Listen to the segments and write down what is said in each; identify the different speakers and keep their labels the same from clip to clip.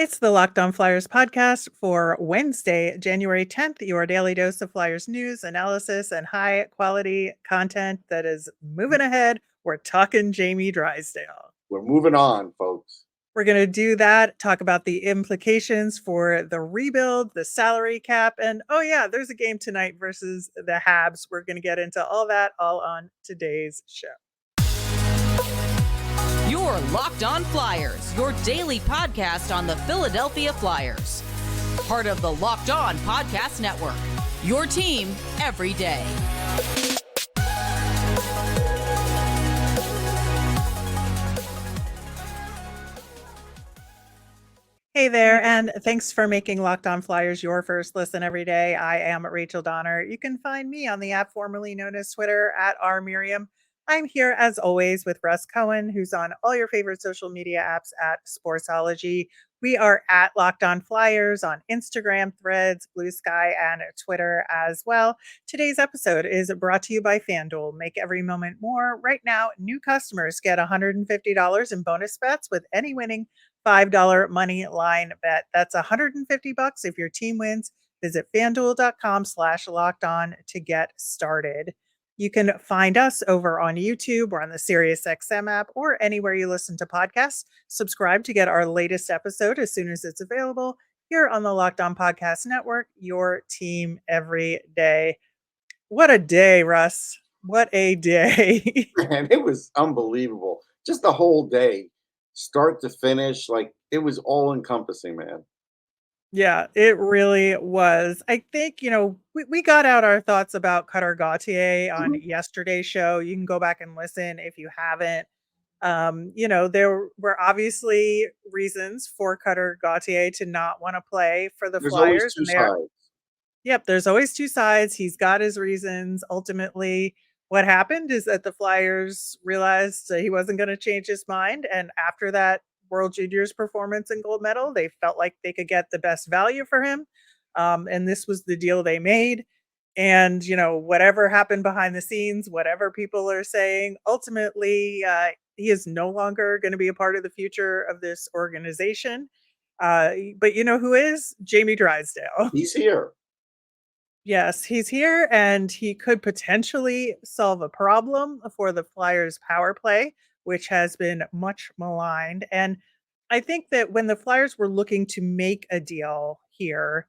Speaker 1: It's the Locked On Flyers podcast for Wednesday, January 10th, your daily dose of Flyers news, analysis, and high quality content that is moving ahead. We're talking Jamie Drysdale.
Speaker 2: We're moving on, folks.
Speaker 1: We're going to do that, talk about the implications for the rebuild, the salary cap, and oh, yeah, there's a game tonight versus the Habs. We're going to get into all that all on today's show.
Speaker 3: You're Locked On Flyers, your daily podcast on the Philadelphia Flyers. Part of the Locked On Podcast Network, your team every day.
Speaker 1: Hey there, and thanks for making Locked On Flyers your first listen every day. I am Rachel Donner. You can find me on the app formerly known as Twitter at rmiriam. I'm here as always with Russ Cohen, who's on all your favorite social media apps at Sportsology. We are at Locked On Flyers on Instagram, Threads, Blue Sky, and Twitter as well. Today's episode is brought to you by FanDuel. Make every moment more. Right now, new customers get $150 in bonus bets with any winning $5 money line bet. That's $150 if your team wins. Visit fanduel.com/locked on to get started. You can find us over on YouTube or on the SiriusXM app or anywhere you listen to podcasts. Subscribe to get our latest episode as soon as it's available here on the Locked On Podcast Network, your team every day. What a day, Russ. What a day.
Speaker 2: Man, it was unbelievable. Just the whole day, start to finish, like it was all encompassing, man.
Speaker 1: Yeah, it really was. I think, we got out our thoughts about Cutter Gauthier on
Speaker 2: Mhm.
Speaker 1: yesterday's show. You can go back and listen if you haven't. There were obviously reasons for Cutter Gauthier to not want to play for the
Speaker 2: There's always
Speaker 1: Flyers.
Speaker 2: two
Speaker 1: And there,
Speaker 2: sides.
Speaker 1: yep, there's always two sides. He's got his reasons. Ultimately, what happened is that the Flyers realized that he wasn't going to change his mind. And after that World Juniors performance and gold medal, they felt like they could get the best value for him. And this was the deal they made. And, whatever happened behind the scenes, whatever people are saying, ultimately, he is no longer going to be a part of the future of this organization. But you know who is? Jamie Drysdale.
Speaker 2: He's here.
Speaker 1: Yes, he's here and he could potentially solve a problem for the Flyers power play, which has been much maligned. And I think that when the Flyers were looking to make a deal here,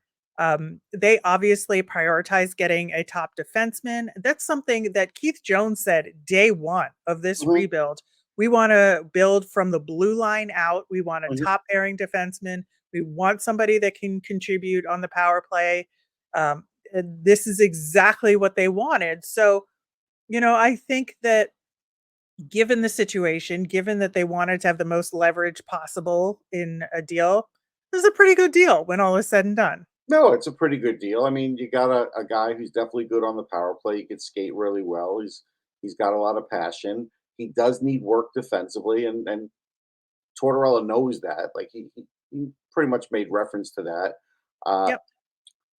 Speaker 1: they obviously prioritized getting a top defenseman. That's something that Keith Jones said day one of this
Speaker 2: Mhm,
Speaker 1: rebuild. We want to build from the blue line out. We want a
Speaker 2: mhm.
Speaker 1: top pairing defenseman. We want somebody that can contribute on the power play. This is exactly what they wanted. So, I think that given the situation, given that they wanted to have the most leverage possible in a deal, this is a pretty good deal when all is said and done.
Speaker 2: No, it's a pretty good deal. I mean, you got a guy who's definitely good on the power play. He can skate really well. He's got a lot of passion. He does need work defensively, and Tortorella knows that. Like he pretty much made reference to that. Uh,
Speaker 1: Yep.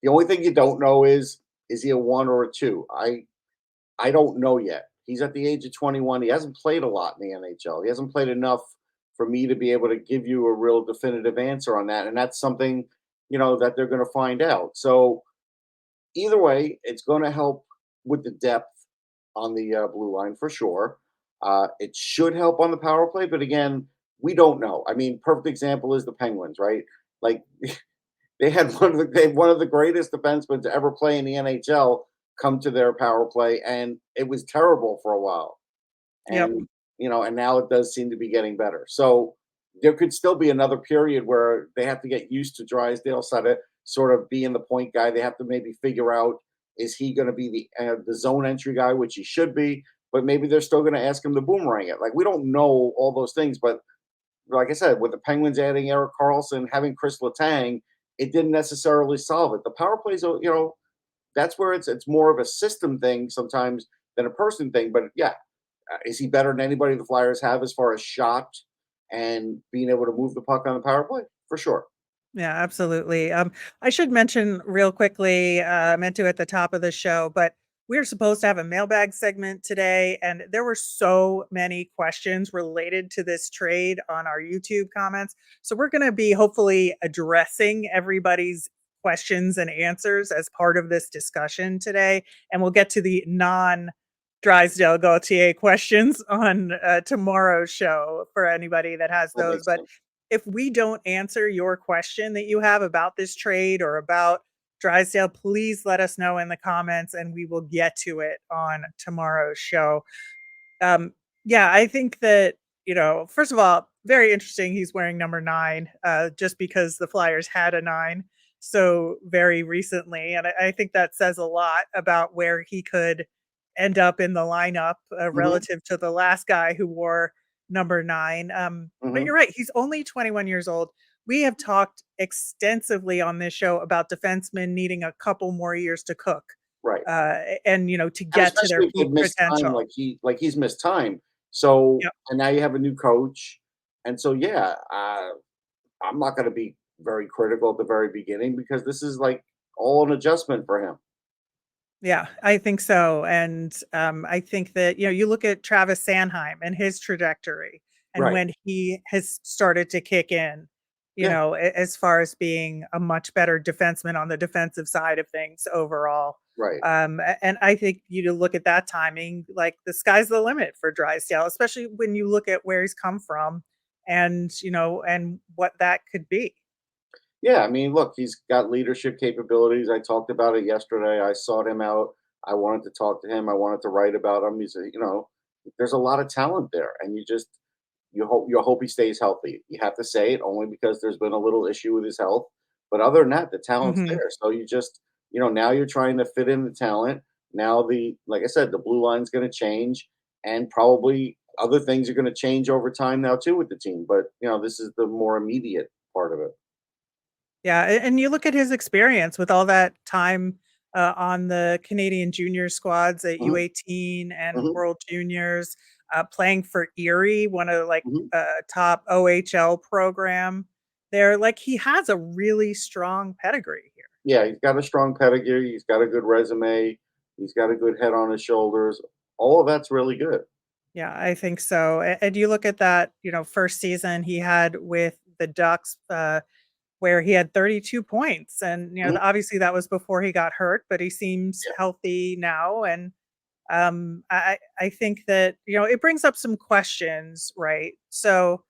Speaker 2: the only thing you don't know is he a one or a two? I don't know yet. He's at the age of 21. He hasn't played a lot in the NHL. He hasn't played enough for me to be able to give you a real definitive answer on that. And that's something, that they're going to find out. So either way, it's going to help with the depth on the blue line for sure. It should help on the power play, but again, we don't know. I mean, perfect example is the Penguins, right? Like they had one of the greatest defensemen to ever play in the NHL come to their power play, and it was terrible for a while.
Speaker 1: Yep.
Speaker 2: And now it does seem to be getting better. So there could still be another period where they have to get used to Drysdale sort of being the point guy. They have to maybe figure out, is he going to be the zone entry guy, which he should be, but maybe they're still going to ask him to boomerang it. Like, we don't know all those things, but like I said, with the Penguins adding Eric Carlson, having Chris Letang, it didn't necessarily solve it. The power plays, that's where it's more of a system thing sometimes than a person thing. But yeah, is he better than anybody the Flyers have as far as shot and being able to move the puck on the power play? For sure.
Speaker 1: Yeah, absolutely. I should mention real quickly, I meant to at the top of the show, but we're supposed to have a mailbag segment today, and there were so many questions related to this trade on our YouTube comments. So we're going to be hopefully addressing everybody's questions and answers as part of this discussion today. And we'll get to the non Drysdale Gauthier questions on tomorrow's show for anybody that has
Speaker 2: That
Speaker 1: those.
Speaker 2: makes
Speaker 1: But
Speaker 2: sense.
Speaker 1: if we don't answer your question that you have about this trade or about Drysdale, please let us know in the comments and we will get to it on tomorrow's show. Yeah, I think that, first of all, very interesting. He's wearing number 9, just because the Flyers had a 9 so very recently. And I think that says a lot about where he could end up in the lineup
Speaker 2: Hmm.
Speaker 1: relative to the last guy who wore number 9. But
Speaker 2: Hmm.
Speaker 1: you're right. He's only 21 years old. We have talked extensively on this show about defensemen needing a couple more years to cook,
Speaker 2: Right.
Speaker 1: and, to
Speaker 2: And
Speaker 1: get to their
Speaker 2: especially if they've
Speaker 1: peak
Speaker 2: missed time,
Speaker 1: potential.
Speaker 2: like he's missed time. So,
Speaker 1: Yep.
Speaker 2: and now you have a new coach, and so yeah, I'm not going to be very critical at the very beginning because this is like all an adjustment for him.
Speaker 1: Yeah, I think so, and, I think that, you look at Travis Sanheim and his trajectory and
Speaker 2: Right.
Speaker 1: when he has started to kick in,
Speaker 2: Yeah.
Speaker 1: as far as being a much better defenseman on the defensive side of things overall.
Speaker 2: Right.
Speaker 1: And I think you look at that timing, like, the sky's the limit for Drysdale, especially when you look at where he's come from and, and what that could be.
Speaker 2: Yeah, I mean, look, he's got leadership capabilities. I talked about it yesterday. I sought him out. I wanted to talk to him. I wanted to write about him. He's there's a lot of talent there, and you hope he stays healthy. You have to say it only because there's been a little issue with his health, but other than that, the talent's
Speaker 1: Mhm.
Speaker 2: there. So you just, now you're trying to fit in the talent. Now like I said, the blue line's going to change, and probably other things are going to change over time now too with the team. But this is the more immediate part of it.
Speaker 1: Yeah, and you look at his experience with all that time, on the Canadian junior squads at
Speaker 2: Hmm.
Speaker 1: U18 and
Speaker 2: Hmm.
Speaker 1: World Juniors, playing for Erie, one of, like,
Speaker 2: Hmm.
Speaker 1: top OHL program there, like, he has a really strong pedigree here.
Speaker 2: Yeah, he's got a strong pedigree. He's got a good resume. He's got a good head on his shoulders. All of that's really good.
Speaker 1: Yeah, I think so, and you look at that, first season he had with the Ducks, where he had 32 points and,
Speaker 2: Mhm.
Speaker 1: obviously that was before he got hurt, but he seems
Speaker 2: Yeah.
Speaker 1: healthy now, and I think that, it brings up some questions, right? So,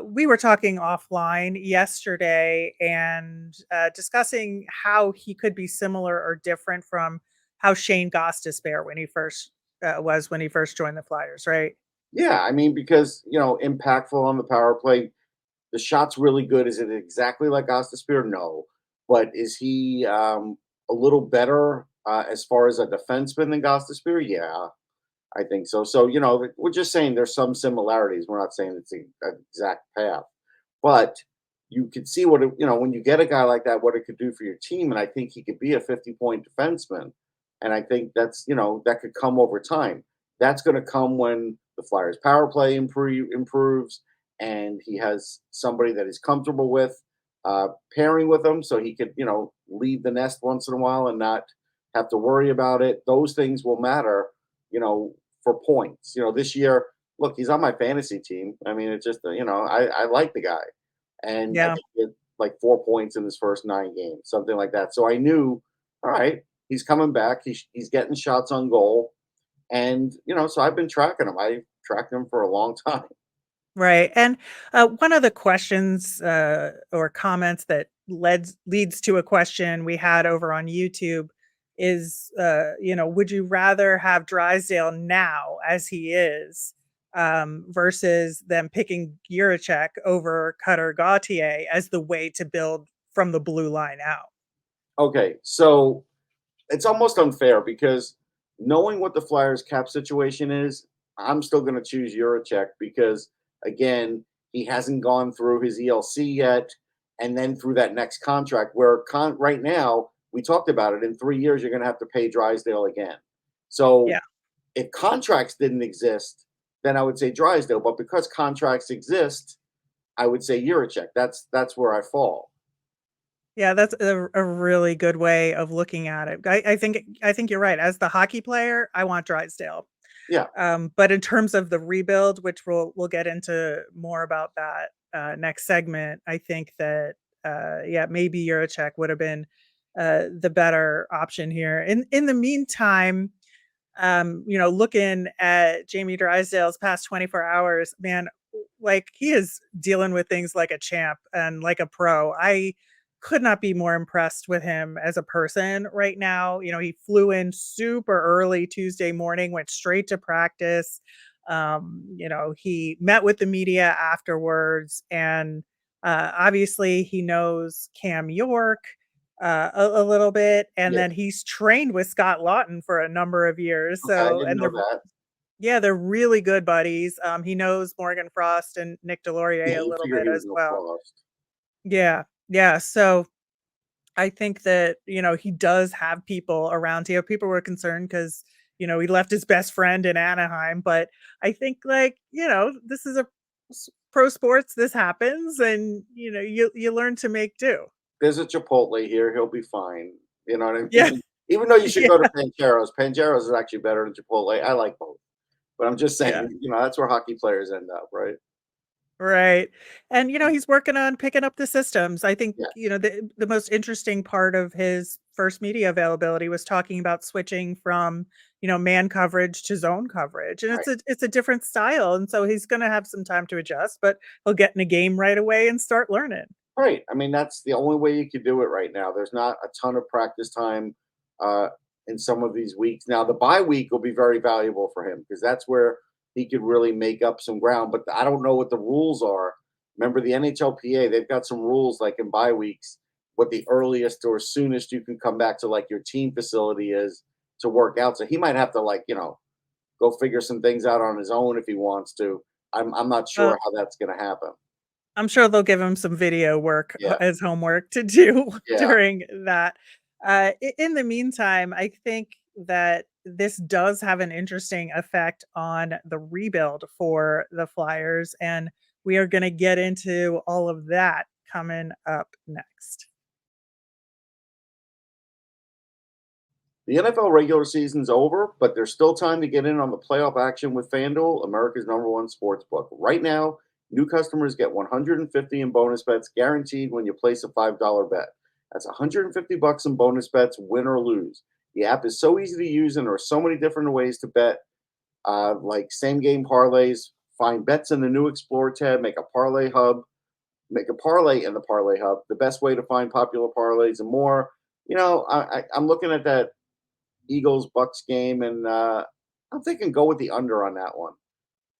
Speaker 1: we were talking offline yesterday and discussing how he could be similar or different from how Shayne Gostisbehere when he first joined the Flyers, right?
Speaker 2: Yeah, I mean, because impactful on the power play. The shot's really good. Is it exactly like Gostisbehere? No, but is he a little better as far as a defenseman than Gostisbehere? Yeah, I think so. So we're just saying there's some similarities. We're not saying it's an exact path, but you could see when you get a guy like that, what it could do for your team. And I think he could be a 50-point defenseman. And I think that could come over time. That's going to come when the Flyers power play improves and he has somebody that he's comfortable with pairing with him so he could, leave the nest once in a while and not have to worry about it. Those things will matter, for points. This year, look, he's on my fantasy team. I mean, it's just, I like the guy. And I
Speaker 1: Yeah.
Speaker 2: think he had like 4 points in his first 9 games, something like that. So I knew, all right, he's coming back. He's getting shots on goal. And, so I've been tracking him. I tracked him for a long time.
Speaker 1: Right. And one of the questions or comments that leads to a question we had over on YouTube is, would you rather have Drysdale now as he is, versus them picking Guracek over Cutter Gauthier as the way to build from the blue line out?
Speaker 2: Okay. So it's almost unfair because knowing what the Flyers cap situation is, I'm still going to choose Juracek because again, he hasn't gone through his ELC yet, and then through that next contract where right now we talked about it in 3 years you're going to have to pay Drysdale again. So
Speaker 1: Yeah.
Speaker 2: if contracts didn't exist, then I would say Drysdale, but because contracts exist, I would say Juracek. That's where I fall.
Speaker 1: Yeah, that's a really good way of looking at it. I think you're right. As the hockey player, I want Drysdale.
Speaker 2: Yeah.
Speaker 1: But in terms of the rebuild, which we'll get into more about that next segment, I think that yeah, maybe Juracek would have been the better option here. In the meantime, looking at Jamie Drysdale's past 24 hours, man, like he is dealing with things like a champ and like a pro. I could not be more impressed with him as a person right now. He flew in super early Tuesday morning, went straight to practice. He met with the media afterwards, and obviously he knows Cam York a little bit, and
Speaker 2: Yeah.
Speaker 1: then he's trained with Scott Lawton for a number of years.
Speaker 2: Okay. I
Speaker 1: So,
Speaker 2: didn't
Speaker 1: and
Speaker 2: know
Speaker 1: they're
Speaker 2: that.
Speaker 1: yeah, they're really good buddies. He knows Morgan Frost and Nick
Speaker 2: Yeah.
Speaker 1: Delorier a
Speaker 2: You
Speaker 1: little
Speaker 2: figured
Speaker 1: bit
Speaker 2: he was
Speaker 1: as
Speaker 2: no
Speaker 1: well.
Speaker 2: frost.
Speaker 1: Yeah, yeah. So I think that he does have people around here. People were concerned because he left his best friend in Anaheim, but I think like this is a pro sports. This happens, and you learn to make do.
Speaker 2: There's a Chipotle here. He'll be fine. You know what I
Speaker 1: Yeah,
Speaker 2: mean? Even though you should
Speaker 1: yeah,
Speaker 2: go to Pancheros. Pancheros is actually better than Chipotle. I like both. But I'm just
Speaker 1: yeah.
Speaker 2: saying, that's where hockey players end up, right?
Speaker 1: Right. And he's working on picking up the systems. I think,
Speaker 2: Yeah.
Speaker 1: the most interesting part of his first media availability was talking about switching from, man coverage to zone coverage. And
Speaker 2: Right.
Speaker 1: it's a different style. And so he's gonna have some time to adjust, but he'll get in a game right away and start learning.
Speaker 2: Right. I mean, that's the only way you could do it right now. There's not a ton of practice time uh, in some of these weeks. Now, the bye week will be very valuable for him because that's where he could really make up some ground. But I don't know what the rules are. Remember, the NHLPA, they've got some rules like in bye weeks, what the earliest or soonest you can come back to like your team facility is to work out. So he might have to go figure some things out on his own if he wants to. I'm not sure
Speaker 1: Well,
Speaker 2: how that's going to happen.
Speaker 1: I'm sure they'll give him some video work
Speaker 2: Yeah.
Speaker 1: as homework to do
Speaker 2: Yeah.
Speaker 1: during that. In the meantime, I think that this does have an interesting effect on the rebuild for the Flyers, and we are going to get into all of that coming up next.
Speaker 2: The NFL regular season's over, but there's still time to get in on the playoff action with FanDuel, America's #1 sportsbook. Right now, new customers get 150 in bonus bets guaranteed when you place a $5 bet. That's 150 bucks in bonus bets, win or lose. The app is so easy to use, and there are so many different ways to bet, like same game parlays. Find bets in the new Explore tab. Make a parlay in the Parlay Hub. The best way to find popular parlays and more. I'm looking at that Eagles Bucks game, and I'm thinking go with the under on that one.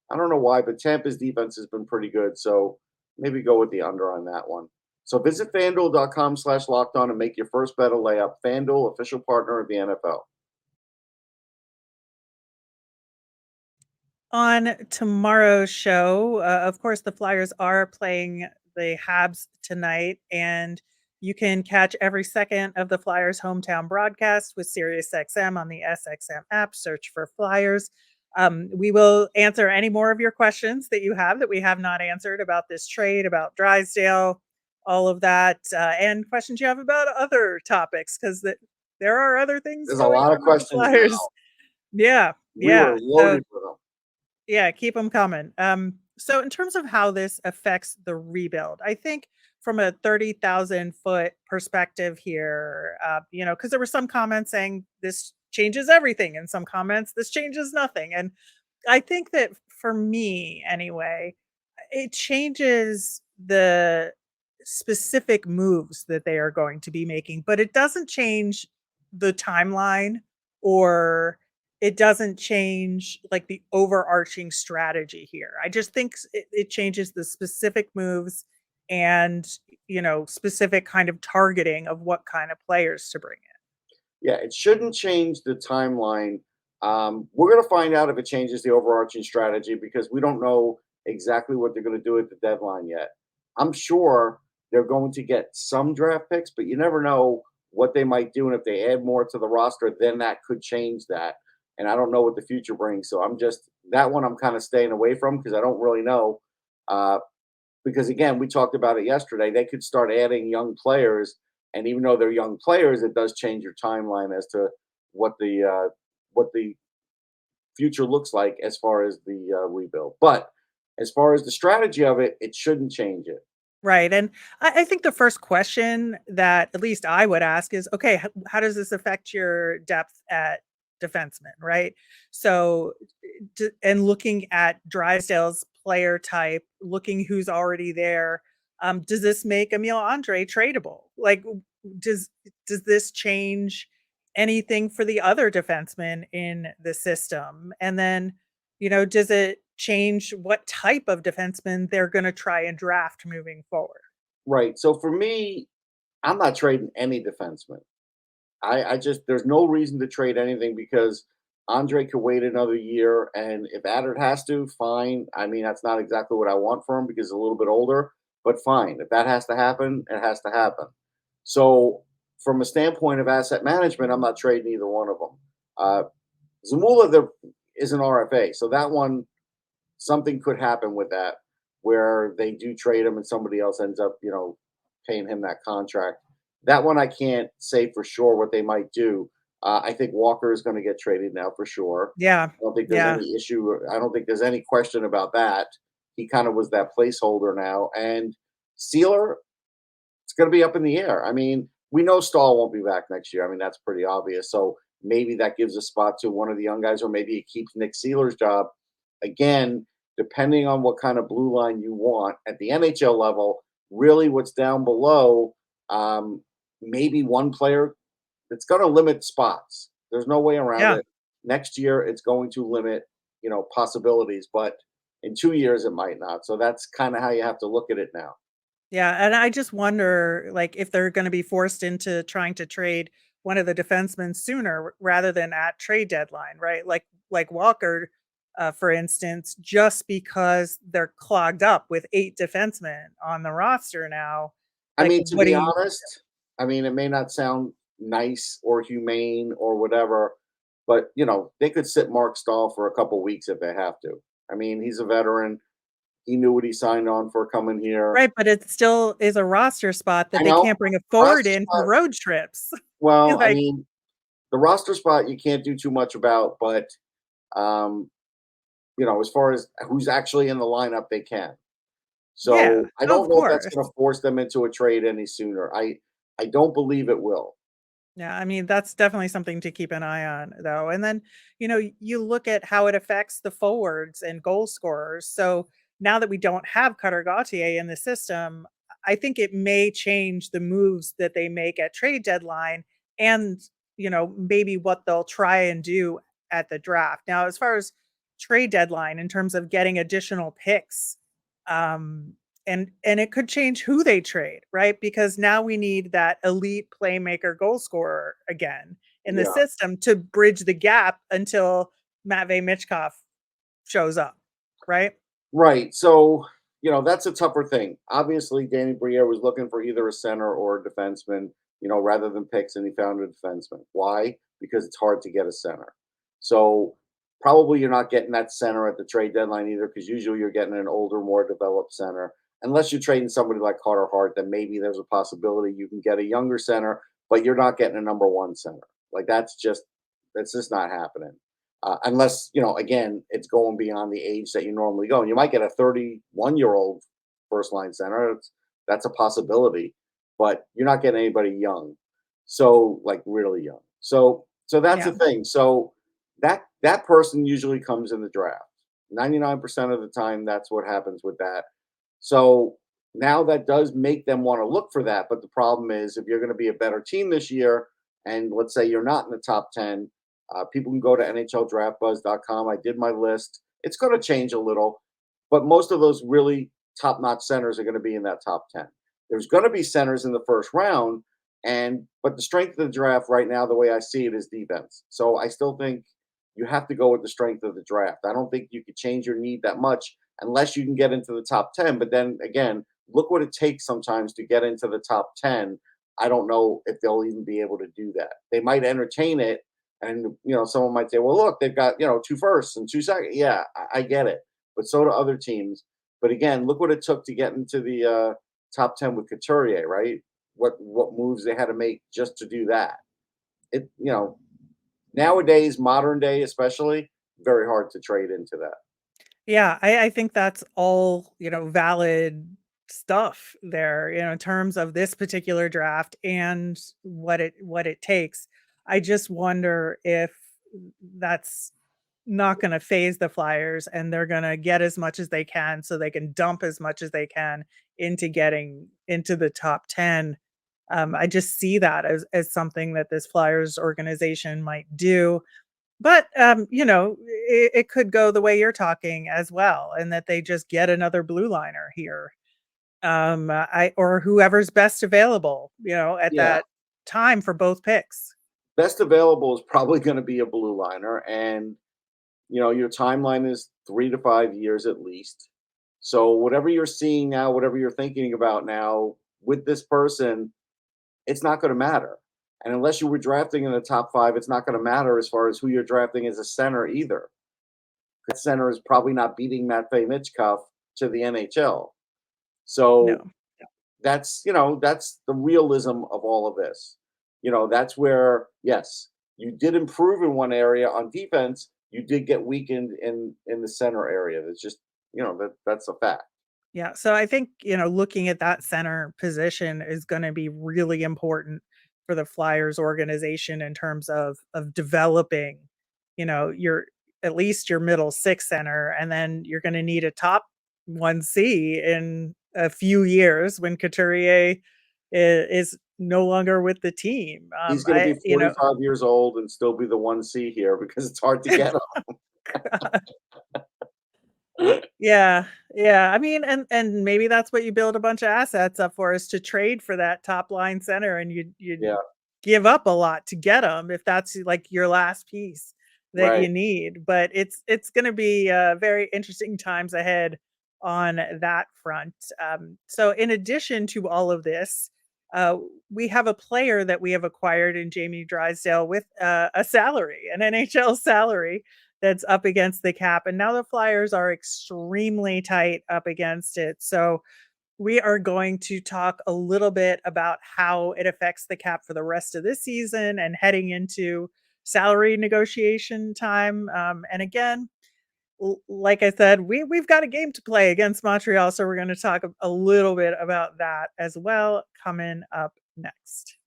Speaker 2: I don't know why, but Tampa's defense has been pretty good, so maybe go with the under on that one. So visit fanduel.com/locked on and make your first bet a layup. FanDuel, official partner of the NFL.
Speaker 1: On tomorrow's show, of course, the Flyers are playing the Habs tonight, and you can catch every second of the Flyers' hometown broadcast with SiriusXM on the SXM app. Search for Flyers. We will answer any more of your questions that you have that we have not answered about this trade, about Drysdale, all of that, and questions you have about other topics, because there are other things
Speaker 2: There's a
Speaker 1: going
Speaker 2: lot of
Speaker 1: on with the
Speaker 2: questions now.
Speaker 1: Flyers. Yeah,
Speaker 2: We were
Speaker 1: yeah. So
Speaker 2: loaded with them.
Speaker 1: yeah, keep them coming. So in terms of how this affects the rebuild, I think from a 30,000-foot perspective here, because there were some comments saying this changes everything, and some comments this changes nothing. And I think that for me, anyway, it changes the specific moves that they are going to be making, but it doesn't change the timeline, or it doesn't change like the overarching strategy here. I just think it changes the specific moves and, specific kind of targeting of what kind of players to bring in.
Speaker 2: Yeah, it shouldn't change the timeline. We're going to find out if it changes the overarching strategy because we don't know exactly what they're going to do at the deadline yet. I'm sure they're going to get some draft picks, but you never know what they might do. And if they add more to the roster, then that could change that. And I don't know what the future brings. So that one I'm kind of staying away from because I don't really know. Because again, we talked about it yesterday. They could start adding young players And even though they're young players, it does change your timeline as to what the future looks like as far as the rebuild. But as far as the strategy of it, it shouldn't change it.
Speaker 1: Right. And I think the first question that at least I would ask is, okay, how does this affect your depth at defenseman? Right. So, and looking at Drysdale's player type, looking who's already there, does this make Emile Andre tradable? Like, does does this change anything for the other defensemen in the system? And then, does it change what type of defenseman they're going to try and draft moving forward?
Speaker 2: Right. So for me, I'm not trading any defenseman. I just there's no reason to trade anything because Andre could wait another year, and if Adder has to, fine. I mean, that's not exactly what I want for him because he's a little bit older, but fine. If that has to happen, it has to happen. So, from a standpoint of asset management, I'm not trading either one of them. Zamula is an RFA, so that one something could happen with that where they do trade him and somebody else ends up, paying him that contract. That one I can't say for sure what they might do. I think Walker is going to get traded now for sure.
Speaker 1: Yeah.
Speaker 2: I don't think there's
Speaker 1: Yeah.
Speaker 2: any issue. I don't think there's any question about that. He kind of was that placeholder now. And Sealer, it's going to be up in the air. I mean, we know Stahl won't be back next year. I mean, that's pretty obvious. So maybe that gives a spot to one of the young guys, or maybe it keeps Nick Sealer's job. Again, depending on what kind of blue line you want at the NHL level, really what's down below, maybe one player that's going to limit spots. There's no way around
Speaker 1: Yeah.
Speaker 2: it. Next year, it's going to limit, possibilities, but in 2 years, it might not. So that's kind of how you have to look at it now.
Speaker 1: Yeah, and I just wonder, like, if they're gonna be forced into trying to trade one of the defensemen sooner rather than at trade deadline, right? Like Walker, for instance, just because they're clogged up with 8 defensemen on the roster now.
Speaker 2: I
Speaker 1: Like,
Speaker 2: mean, to
Speaker 1: what do
Speaker 2: be
Speaker 1: you
Speaker 2: honest, I mean, it may not sound nice or humane or whatever, but they could sit Mark Stahl for a couple weeks if they have to. I mean, he's a veteran. He knew what he signed on for coming here.
Speaker 1: right, but it still is a roster spot that
Speaker 2: I
Speaker 1: they
Speaker 2: know
Speaker 1: can't bring a forward
Speaker 2: roster
Speaker 1: in for
Speaker 2: spot.
Speaker 1: road trips.
Speaker 2: Well, I
Speaker 1: Like,
Speaker 2: mean, the roster spot you can't do too much about, but um, as far as who's actually in the lineup, they can.
Speaker 1: yeah,
Speaker 2: So I
Speaker 1: of
Speaker 2: don't know if that's
Speaker 1: course.
Speaker 2: going to force them into a trade any sooner. I don't believe it will.
Speaker 1: Yeah, I mean, that's definitely something to keep an eye on, though. And then, you look at how it affects the forwards and goal scorers. So now that we don't have Cutter Gauthier in the system, I think it may change the moves that they make at trade deadline and, maybe what they'll try and do at the draft. Now, as far as trade deadline in terms of getting additional picks, um, and it could change who they trade, right? Because now we need that elite playmaker goal scorer again in the
Speaker 2: Yeah.
Speaker 1: system to bridge the gap until Matvey Michkov shows up, right?
Speaker 2: Right. So, that's a tougher thing. Obviously, Danny Briere was looking for either a center or a defenseman, rather than picks, and he found a defenseman. Why? Because it's hard to get a center. So, probably you're not getting that center at the trade deadline either, because usually you're getting an older, more developed center. Unless you're trading somebody like Carter Hart, then maybe there's a possibility you can get a younger center, but you're not getting a number one center. Like that's just not happening. Unless, again, it's going beyond the age that you normally go. And you might get a 31-year-old first line center. That's a possibility, but you're not getting anybody young. So, like, really young. So that's
Speaker 1: Yeah.
Speaker 2: the thing. So that person usually comes in the draft. 99% of the time, that's what happens with that. So now that does make them want to look for that. But the problem is, if you're going to be a better team this year, and let's say you're not in the top 10, people can go to NHLDraftBuzz.com. I did my list. It's going to change a little, but most of those really top-notch centers are going to be in that top 10. There's going to be centers in the first round, but the strength of the draft right now, the way I see it, is defense. So I still think you have to go with the strength of the draft. I don't think you could change your need that much unless you can get into the top 10. But then again, look what it takes sometimes to get into the top 10. I don't know if they'll even be able to do that. They might entertain it. And, someone might say, well, look, they've got, 2 firsts and 2 seconds. Yeah, I get it. But so do other teams. But again, look what it took to get into the top 10 with Couturier, right? what moves they had to make just to do that. Nowadays, modern day especially, very hard to trade into that.
Speaker 1: Yeah, I think that's all, valid stuff there, in terms of this particular draft and what it takes. I just wonder if that's not going to phase the Flyers and they're going to get as much as they can so they can dump as much as they can into getting into the top 10. I just see that as something that this Flyers organization might do. But, it could go the way you're talking as well, and that they just get another blue liner here. I or whoever's best available, at
Speaker 2: Yeah,
Speaker 1: that time for both picks.
Speaker 2: best available is probably going to be a blue liner, and your timeline is 3 to 5 years at least. So whatever you're seeing now, whatever you're thinking about now with this person, it's not going to matter. And unless you were drafting in the top 5, it's not going to matter as far as who you're drafting as a center either. That center is probably not beating Matvei Michkov to the NHL. So
Speaker 1: No.
Speaker 2: that's the realism of all of this. That's where, yes, you did improve in one area on defense. You did get weakened in the center area. That's just, that's a fact.
Speaker 1: Yeah, so I think, looking at that center position is gonna be really important for the Flyers organization in terms of developing, your at least your middle 6 center, and then you're gonna need a top 1C in a few years when Couturier is no longer with the team.
Speaker 2: He's going to be 45 years old and still be the 1C here because it's hard to get him.
Speaker 1: Yeah, yeah. I mean, and maybe that's what you build a bunch of assets up for, is to trade for that top line center, and you
Speaker 2: Yeah,
Speaker 1: give up a lot to get them if that's like your last piece that you
Speaker 2: right.
Speaker 1: need. But it's going to be very interesting times ahead on that front. So in addition to all of this, uh, we have a player that we have acquired in Jamie Drysdale with a salary, an NHL salary that's up against the cap. And now the Flyers are extremely tight up against it. So we are going to talk a little bit about how it affects the cap for the rest of this season and heading into salary negotiation time. And again, like I said, we've got a game to play against Montreal. So we're going to talk a little bit about that as well coming up next.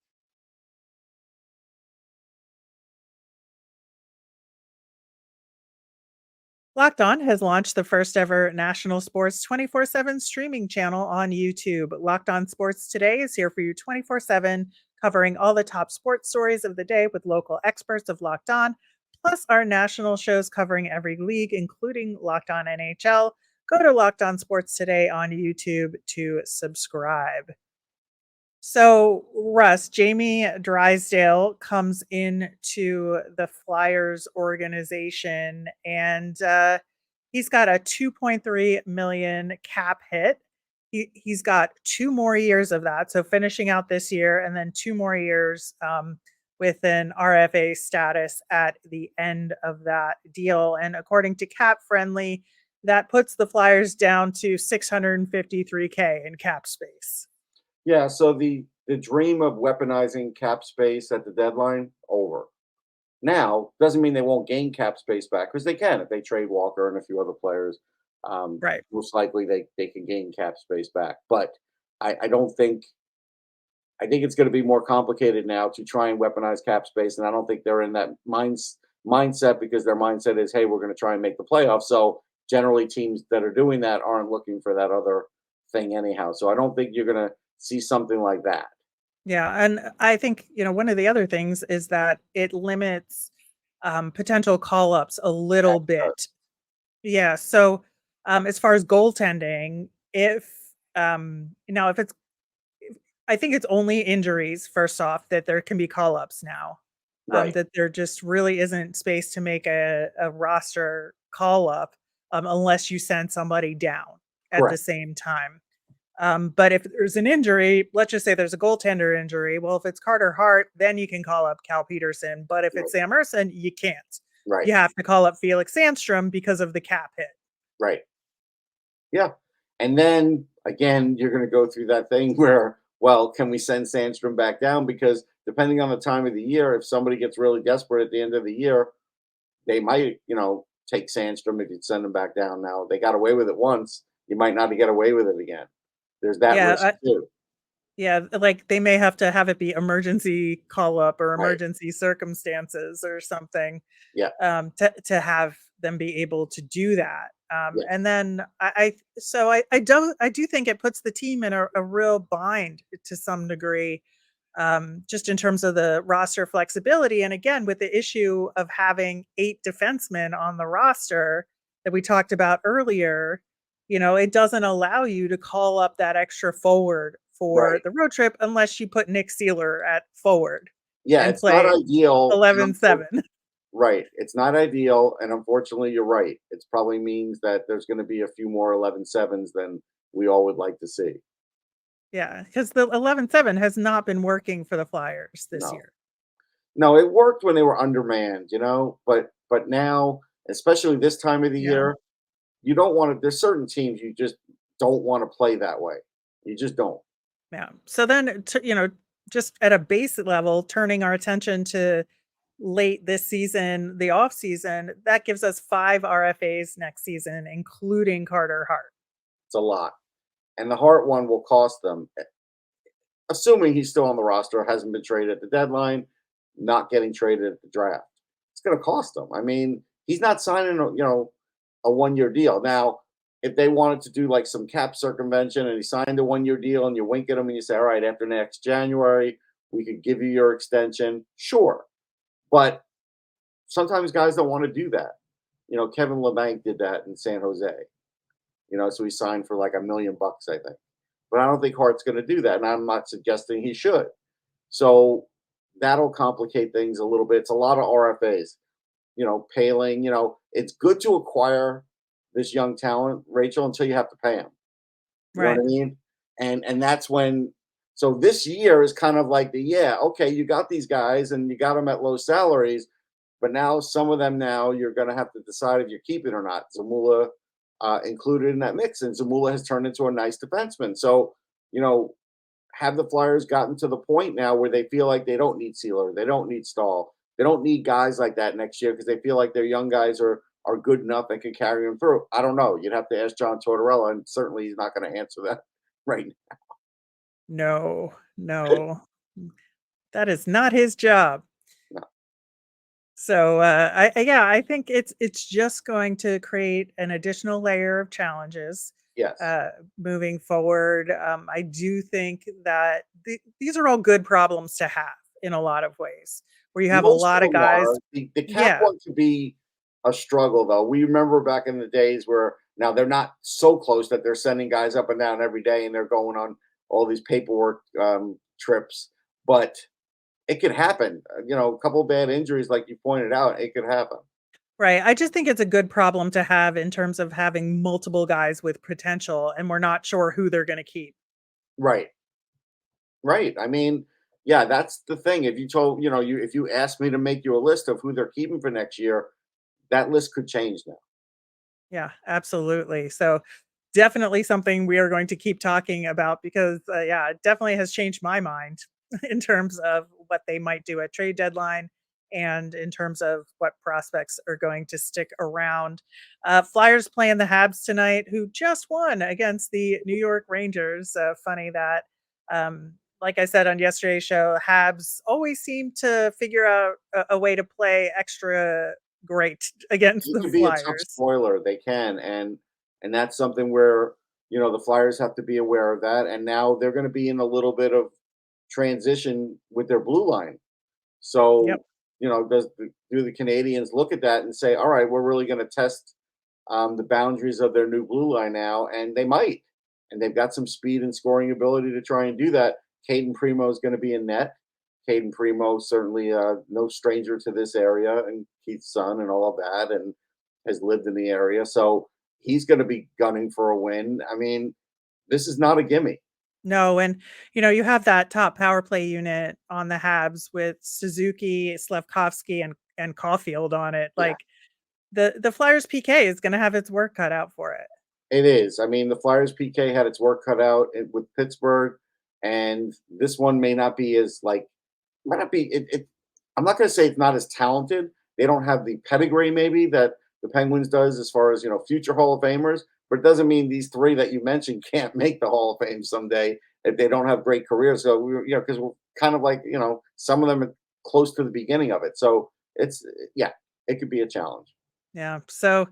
Speaker 1: Locked On has launched the first ever national sports 24/7 streaming channel on YouTube. Locked On Sports Today is here for you 24/7, covering all the top sports stories of the day with local experts of Locked On, plus our national shows covering every league, including Locked On NHL. Go to Locked On Sports Today on YouTube to subscribe. So, Russ, Jamie Drysdale comes into the Flyers organization, and he's got a 2.3 million cap hit. He's got 2 more years of that, so finishing out this year, and then 2 more years with an RFA status at the end of that deal. And according to Cap Friendly, that puts the Flyers down to 653K in cap space.
Speaker 2: Yeah, so the dream of weaponizing cap space at the deadline, over. Now, doesn't mean they won't gain cap space back, because they can if they trade Walker and a few other players.
Speaker 1: Right.
Speaker 2: Most likely they can gain cap space back. But I don't think I think it's going to be more complicated now to try and weaponize cap space, and I don't think they're in that mindset, because their mindset is, hey, we're going to try and make the playoffs. So generally, teams that are doing that aren't looking for that other thing anyhow. So I don't think you're going to see something like that.
Speaker 1: Yeah, and I think, one of the other things is that it limits potential call-ups a little bit. Yeah, so as far as goaltending, if now if it's I think it's only injuries, first off, that there can be call-ups now.
Speaker 2: Right.
Speaker 1: That there just really isn't space to make a roster call-up unless you send somebody down at the
Speaker 2: Correct.
Speaker 1: same time. But if there's an injury, let's just say there's a goaltender injury. Well, if it's Carter Hart, then you can call up Cal Peterson. But if
Speaker 2: Right.
Speaker 1: it's Sam Ersson, you can't.
Speaker 2: Right.
Speaker 1: You have to call up Felix Sandstrom because of the cap hit.
Speaker 2: Right. Yeah. And then again, you're going to go through that thing where well, can we send Sandstrom back down? Because depending on the time of the year, if somebody gets really desperate at the end of the year, they might, take Sandstrom if you send them back down. Now they got away with it once. You might not get away with it again. There's that risk
Speaker 1: Yeah,
Speaker 2: too.
Speaker 1: yeah, like they may have to have it be emergency call up or
Speaker 2: Right.
Speaker 1: emergency circumstances or something,
Speaker 2: Yeah.
Speaker 1: to have them be able to do that.
Speaker 2: Yeah.
Speaker 1: And then I do think it puts the team in a real bind to some degree, just in terms of the roster flexibility. And again, with the issue of having 8 defensemen on the roster that we talked about earlier, it doesn't allow you to call up that extra forward for
Speaker 2: Right.
Speaker 1: the road trip unless you put Nick Sealer at forward
Speaker 2: Yeah.
Speaker 1: and
Speaker 2: It's not
Speaker 1: play
Speaker 2: ideal.
Speaker 1: 11-7.
Speaker 2: Right. It's not ideal. And unfortunately, you're right. It probably means that there's going to be a few more 11-7s than we all would like to see.
Speaker 1: Yeah, because the 11-7 has not been working for the Flyers this
Speaker 2: No.
Speaker 1: year.
Speaker 2: No, it worked when they were undermanned, but now, especially this time of the
Speaker 1: Yeah.
Speaker 2: year, you don't want to. There's certain teams you just don't want to play that way. You just don't.
Speaker 1: Yeah. So then, just at a base level, turning our attention to late this season, the off season, that gives us 5 RFAs next season, including Carter Hart.
Speaker 2: It's a lot, and the Hart one will cost them, assuming he's still on the roster, hasn't been traded at the deadline, not getting traded at the draft. It's going to cost them. I mean, he's not signing a 1-year deal now. If they wanted to do like some cap circumvention and he signed a 1-year deal and you wink at him and you say, all right, after next January, we could give you your extension. Sure. But sometimes guys don't want to do that. Kevin LeBanc did that in San Jose. So he signed for like $1 million, I think. But I don't think Hart's going to do that. And I'm not suggesting he should. So that'll complicate things a little bit. It's a lot of RFAs. Paling, it's good to acquire this young talent, Rachel, until you have to pay him. You know
Speaker 1: Right.
Speaker 2: what I mean? And that's when. So this year is kind of like okay, you got these guys and you got them at low salaries, but now some of them you're going to have to decide if you're keeping or not. Zamula included in that mix, and Zamula has turned into a nice defenseman. So have the Flyers gotten to the point now where they feel like they don't need Sealer, they don't need Stahl, they don't need guys like that next year because they feel like their young guys are good enough and can carry them through? I don't know. You'd have to ask John Tortorella, and certainly he's not going to answer that right
Speaker 1: No, no, that is not his job.
Speaker 2: now.
Speaker 1: So, I think it's just going to create an additional layer of challenges,
Speaker 2: Yes.
Speaker 1: moving forward. I do think that these are all good problems to have in a lot of ways, where you have a
Speaker 2: Most
Speaker 1: lot
Speaker 2: of
Speaker 1: of
Speaker 2: them
Speaker 1: guys.
Speaker 2: are. The cap
Speaker 1: Yeah,
Speaker 2: one could be a struggle, though. We remember back in the days where now they're not so close that they're sending guys up and down every day and they're going on all these paperwork trips, but it could happen. A couple of bad injuries, like you pointed out, it could happen.
Speaker 1: right. I just think it's a good problem to have in terms of having multiple guys with potential, and we're not sure who they're going to keep.
Speaker 2: Right. Right. I mean, yeah, that's the thing. If you told, if you asked me to make you a list of who they're keeping for next year, that list could change now.
Speaker 1: Yeah, absolutely. So definitely something we are going to keep talking about because, yeah, it definitely has changed my mind in terms of what they might do at trade deadline and in terms of what prospects are going to stick around. Flyers playing the Habs tonight, who just won against the New York Rangers. Funny that, like I said on yesterday's show, Habs always seem to figure out a way to play extra great against
Speaker 2: You
Speaker 1: the
Speaker 2: can be a tough
Speaker 1: Flyers.
Speaker 2: spoiler. They can, and that's something where the Flyers have to be aware of that. And now they're going to be in a little bit of transition with their blue line.
Speaker 1: Yep.
Speaker 2: So do the Canadians look at that and say, all right, we're really going to test the boundaries of their new blue line now, and they might, and they've got some speed and scoring ability to try and do that. Caden Primo is going to be in net. Caden Primo, certainly no stranger to this area, and Keith's son and all of that, and has lived in the area. So he's going to be gunning for a win. I mean, this is not a gimme.
Speaker 1: No, and you have that top power play unit on the Habs with Suzuki, Slafkovsky, and Caulfield on it.
Speaker 2: Yeah,
Speaker 1: Like the Flyers PK is going to have its work cut out for it.
Speaker 2: it is. I mean, the Flyers PK had its work cut out with Pittsburgh, and this one may not be as like might not be. I'm not going to say it's not as talented. They don't have the pedigree maybe that the Penguins does as far as future Hall of Famers, but it doesn't mean these three that you mentioned can't make the Hall of Fame someday if they don't have great careers. So because we're kind of like some of them are close to the beginning of it. So it's it could be a challenge.
Speaker 1: Yeah. So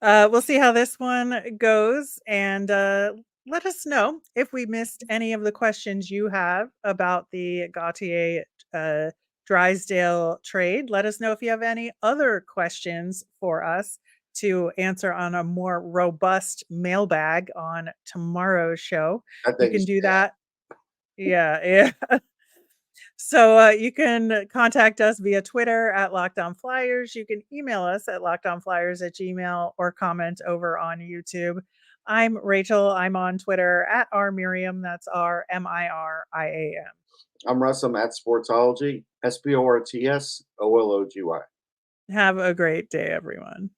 Speaker 1: we'll see how this one goes, and let us know if we missed any of the questions you have about the Gauthier Drysdale trade. Let us know if you have any other questions for us to answer on a more robust mailbag on tomorrow's show.
Speaker 2: I
Speaker 1: You
Speaker 2: think
Speaker 1: can
Speaker 2: it's
Speaker 1: do that. Yeah. So you can contact us via Twitter at Locked On Flyers. You can email us at lockedonflyers@gmail.com or comment over on YouTube. I'm Rachel. I'm on Twitter at rmiriam. That's RMIRIAM.
Speaker 2: I'm Russ. I'm at Sportsology, SPORTSOLOGY.
Speaker 1: Have a great day, everyone.